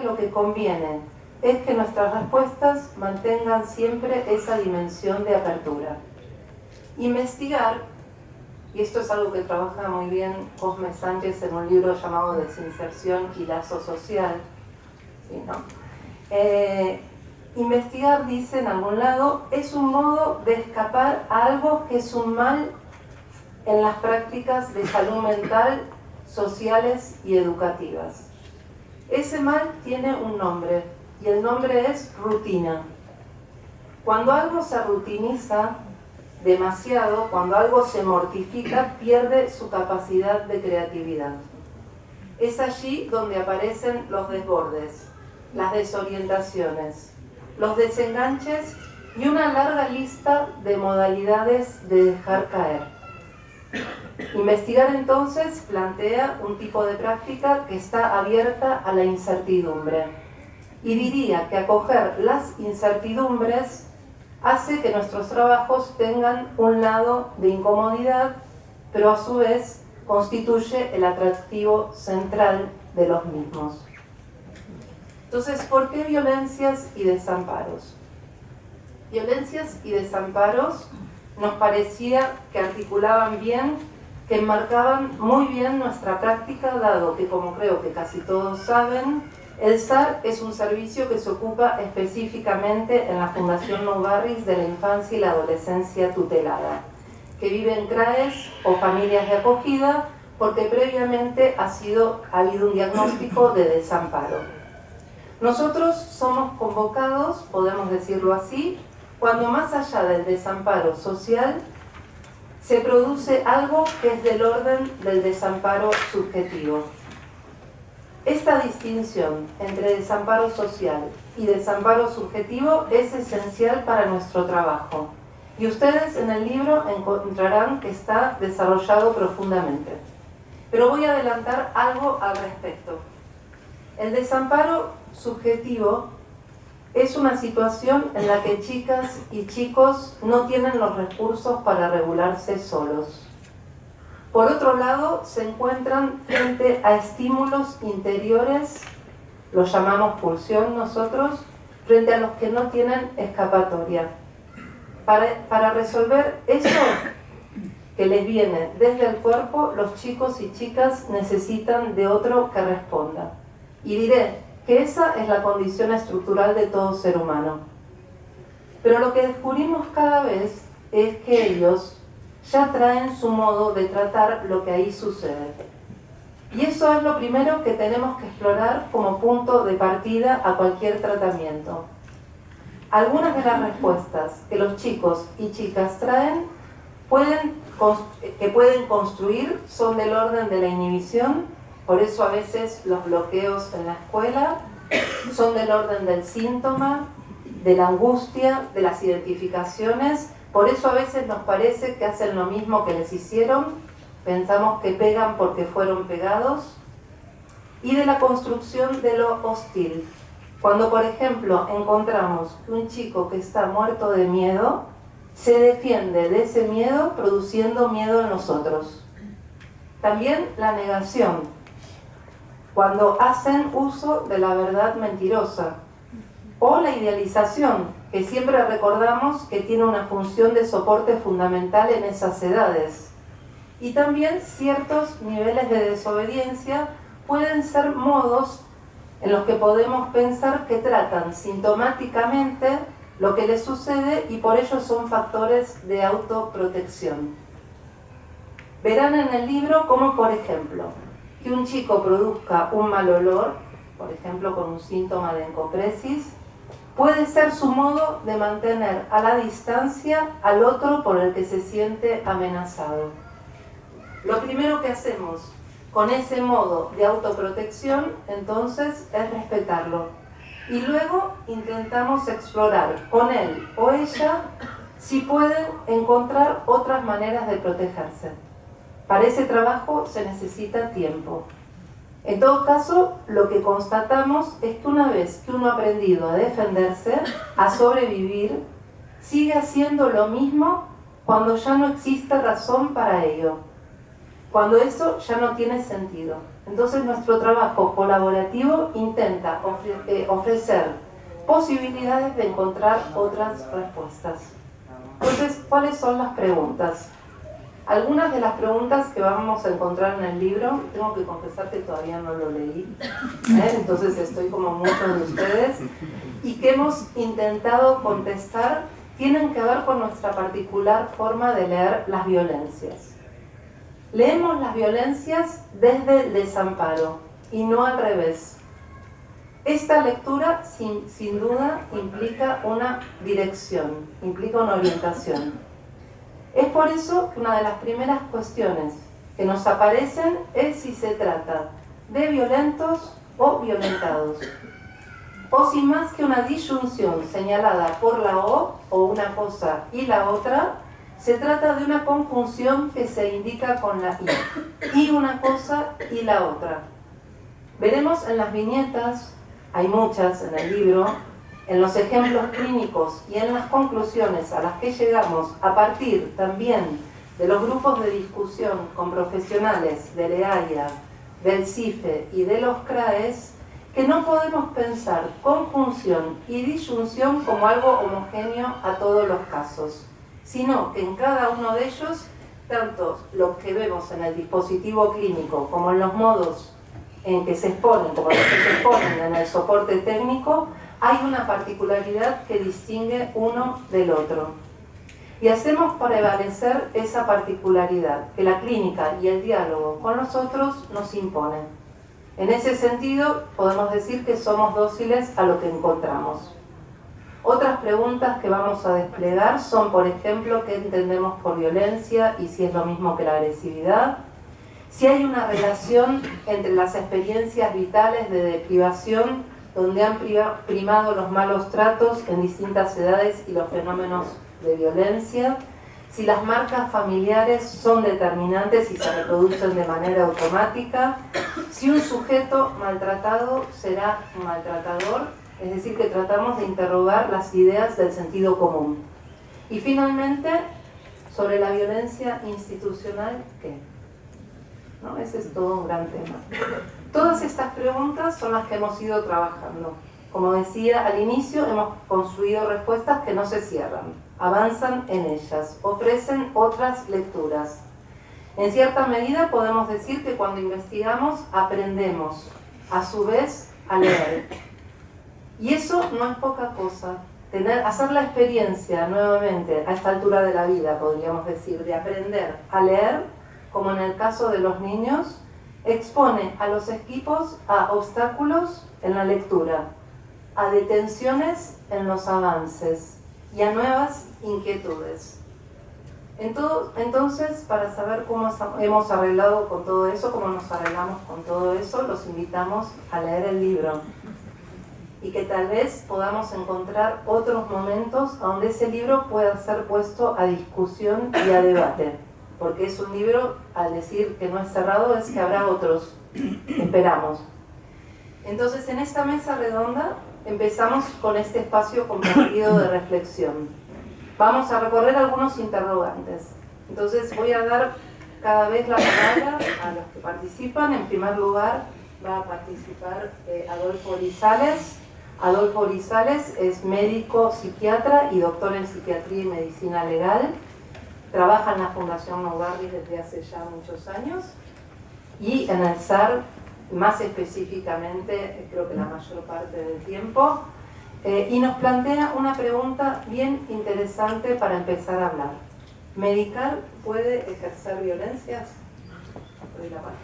lo que conviene es que nuestras respuestas mantengan siempre esa dimensión de apertura. Investigar, y esto es algo que trabaja muy bien Cosme Sánchez en un libro llamado Desinserción y Lazo Social, ¿sí, no? Investigar, dice en algún lado, es un modo de escapar a algo que es un mal en las prácticas de salud mental, sociales y educativas. Ese mal tiene un nombre, y el nombre es rutina. Cuando algo se rutiniza demasiado, cuando algo se mortifica, pierde su capacidad de creatividad. Es allí donde aparecen los desbordes, las desorientaciones, los desenganches y una larga lista de modalidades de dejar caer. Investigar entonces plantea un tipo de práctica que está abierta a la incertidumbre. Y diría que acoger las incertidumbres hace que nuestros trabajos tengan un lado de incomodidad, pero a su vez constituye el atractivo central de los mismos. Entonces, ¿por qué violencias y desamparos? Violencias y desamparos nos parecía que articulaban bien, que enmarcaban muy bien nuestra práctica, dado que, como creo que casi todos saben, el SAR es un servicio que se ocupa específicamente en la Fundación Nou Barris de la infancia y la adolescencia tutelada, que vive en CRAES o familias de acogida, porque previamente ha habido un diagnóstico de desamparo. Nosotros somos convocados, podemos decirlo así, cuando más allá del desamparo social se produce algo que es del orden del desamparo subjetivo. Esta distinción entre desamparo social y desamparo subjetivo es esencial para nuestro trabajo. Y ustedes en el libro encontrarán que está desarrollado profundamente. Pero voy a adelantar algo al respecto. El desamparo subjetivo es una situación en la que chicas y chicos no tienen los recursos para regularse solos. Por otro lado, se encuentran frente a estímulos interiores, los llamamos pulsión nosotros, frente a los que no tienen escapatoria. Para resolver eso que les viene desde el cuerpo, los chicos y chicas necesitan de otro que responda. Y diré que esa es la condición estructural de todo ser humano. Pero lo que descubrimos cada vez es que ellos ya traen su modo de tratar lo que ahí sucede. Y eso es lo primero que tenemos que explorar como punto de partida a cualquier tratamiento. Algunas de las respuestas que los chicos y chicas traen que pueden construir son del orden de la inhibición. Por eso a veces los bloqueos en la escuela son del orden del síntoma, de la angustia, de las identificaciones. Por eso a veces nos parece que hacen lo mismo que les hicieron, pensamos que pegan porque fueron pegados, y de la construcción de lo hostil. Cuando, por ejemplo, encontramos que un chico que está muerto de miedo, se defiende de ese miedo produciendo miedo en los otros. También la negación. Cuando hacen uso de la verdad mentirosa, o la idealización, que siempre recordamos que tiene una función de soporte fundamental en esas edades. Y también ciertos niveles de desobediencia pueden ser modos en los que podemos pensar que tratan sintomáticamente lo que les sucede y por ello son factores de autoprotección. Verán en el libro cómo, por ejemplo, que un chico produzca un mal olor, por ejemplo con un síntoma de encopresis, puede ser su modo de mantener a la distancia al otro por el que se siente amenazado. Lo primero que hacemos con ese modo de autoprotección, entonces, es respetarlo. Y luego intentamos explorar con él o ella si pueden encontrar otras maneras de protegerse. Para ese trabajo se necesita tiempo. En todo caso, lo que constatamos es que una vez que uno ha aprendido a defenderse, a sobrevivir, sigue haciendo lo mismo cuando ya no existe razón para ello, cuando eso ya no tiene sentido. Entonces nuestro trabajo colaborativo intenta ofrecer posibilidades de encontrar otras respuestas. Entonces, ¿cuáles son las preguntas? Algunas de las preguntas que vamos a encontrar en el libro, tengo que confesar que todavía no lo leí, entonces estoy como muchos de ustedes, y que hemos intentado contestar, tienen que ver con nuestra particular forma de leer las violencias. Leemos las violencias desde el desamparo y no al revés. Esta lectura sin duda implica una dirección, implica una orientación. Es por eso que una de las primeras cuestiones que nos aparecen es si se trata de violentos o violentados. O si más que una disyunción señalada por la O una cosa y la otra, se trata de una conjunción que se indica con la I. Y una cosa y la otra. Veremos en las viñetas, hay muchas en el libro, en los ejemplos clínicos y en las conclusiones a las que llegamos a partir también de los grupos de discusión con profesionales del EAIA, del CIFE y de los CRAES, que no podemos pensar conjunción y disyunción como algo homogéneo a todos los casos, sino que en cada uno de ellos, tanto lo que vemos en el dispositivo clínico como en los modos en que se exponen, como los que se exponen en el soporte técnico, hay una particularidad que distingue uno del otro. Y hacemos prevalecer esa particularidad que la clínica y el diálogo con los otros nos imponen. En ese sentido, podemos decir que somos dóciles a lo que encontramos. Otras preguntas que vamos a desplegar son, por ejemplo, ¿qué entendemos por violencia y si es lo mismo que la agresividad? Si hay una relación entre las experiencias vitales de deprivación donde han primado los malos tratos en distintas edades y los fenómenos de violencia, si las marcas familiares son determinantes y se reproducen de manera automática, si un sujeto maltratado será un maltratador, es decir, que tratamos de interrogar las ideas del sentido común. Y finalmente, sobre la violencia institucional, ¿qué? ¿No? Ese es todo un gran tema. Todas estas preguntas son las que hemos ido trabajando. Como decía al inicio, hemos construido respuestas que no se cierran, avanzan en ellas, ofrecen otras lecturas. En cierta medida podemos decir que cuando investigamos aprendemos, a su vez, a leer. Y eso no es poca cosa. Hacer la experiencia nuevamente a esta altura de la vida, podríamos decir, de aprender a leer, como en el caso de los niños, expone a los equipos a obstáculos en la lectura, a detenciones en los avances y a nuevas inquietudes. Entonces, para saber cómo hemos arreglado con todo eso, cómo nos arreglamos con todo eso, los invitamos a leer el libro y que tal vez podamos encontrar otros momentos donde ese libro pueda ser puesto a discusión y a debate. Porque es un libro, al decir que no es cerrado, es que habrá otros, esperamos. Entonces, en esta mesa redonda empezamos con este espacio compartido de reflexión. Vamos a recorrer algunos interrogantes. Entonces, voy a dar cada vez la palabra a los que participan. En primer lugar, va a participar Adolfo Orizales. Adolfo Orizales es médico psiquiatra y doctor en psiquiatría y medicina legal. Trabaja en la Fundación Novartis desde hace ya muchos años y en el SAR, más específicamente, creo que la mayor parte del tiempo, y nos plantea una pregunta bien interesante para empezar a hablar. ¿Medicar puede ejercer violencias? Doy la palabra.